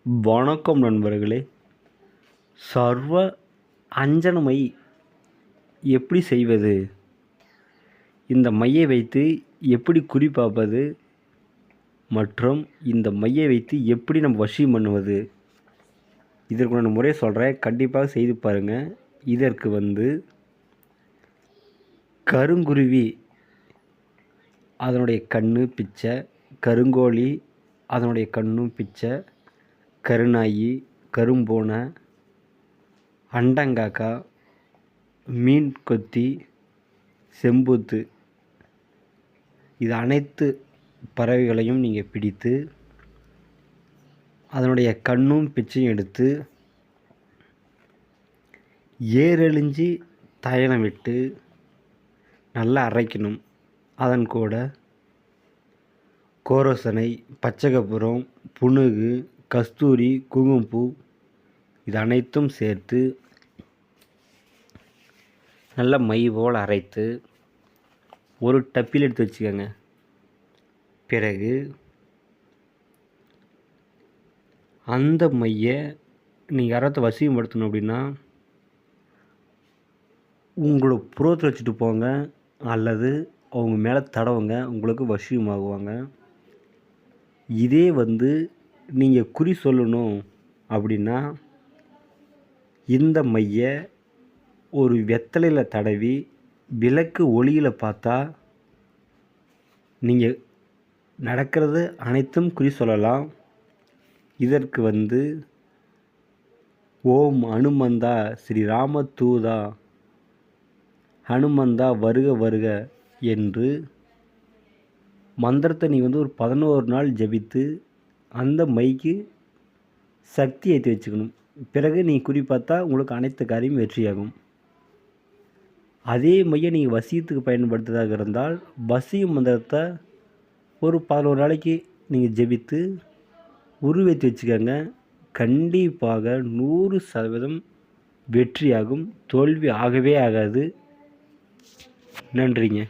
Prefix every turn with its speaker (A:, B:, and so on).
A: வணக்கம் நண்பர்களே. சர்வ அஞ்சன மை எப்படி செய்வது, இந்த மையை வைத்து எப்படி குறி பார்ப்பது மற்றும் இந்த மையை வைத்து எப்படி நம்ம வசியம் பண்ணுவது, இதற்குண்டான முறையை சொல்கிறேன். கண்டிப்பாக செய்து பாருங்கள். இதற்கு கருங்குருவி அதனுடைய கண்ணு பிச்சை, கருங்கோழி அதனுடைய கண்ணும் பிச்சை, கருநாயி, கரும்பூனை, அண்டங்காக்கா, மீன் கொத்தி, செம்பூத்து, இது அனைத்து பறவைகளையும் நீங்கள் பிடித்து அதனுடைய கண்ணும் பிச்சையும் எடுத்து ஏரெழிஞ்சி தைலம் விட்டு நல்லா அரைக்கணும். அதன் கூட கோரோசனை, பச்சைக்கற்பூரம், புனுகு, கஸ்தூரி, குங்குமப்பூ இது அனைத்தும் சேர்த்து நல்ல மை போல் அரைத்து ஒரு டப்பில் எடுத்து வச்சுக்கோங்க. பிறகு அந்த மையை நீங்கள் யாராவது வசியப்படுத்தணும் அப்படின்னா உங்களோட புறத்தில் வச்சுட்டு போங்க, அல்லது அவங்க மேலே தடவுங்க, உங்களுக்கு வசியமாகுவாங்க. இதே நீங்கள் குறி சொல்லணும் அப்படின்னா இந்த மையை ஒரு வெத்தலையில் தடவி விளக்கு ஒளியில் பார்த்தா நீங்கள் நடக்கிறது அனைத்தும் குறி சொல்லலாம். இதற்கு ஓம் அனுமந்தா ஸ்ரீராம தூதா ஹனுமந்தா வருக வருக என்று மந்திரத்தை நீங்கள் ஒரு 11 நாள் ஜபித்து அந்த மைக்கு சக்தி ஏற்றி வச்சுக்கணும். பிறகு நீங்கள் குறி பார்த்தா உங்களுக்கு அனைத்து காரியமும் வெற்றியாகும். அதே மையை நீங்கள் வசியத்துக்கு பயன்படுத்துவதாக இருந்தால் வசியம் மந்திரத்தை ஒரு 11 நாளைக்கு நீங்கள் ஜபித்து உருவேற்றி வச்சுக்கோங்க. கண்டிப்பாக 100% வெற்றியாகும். தோல்வி ஆகவே ஆகாது. நன்றிங்க.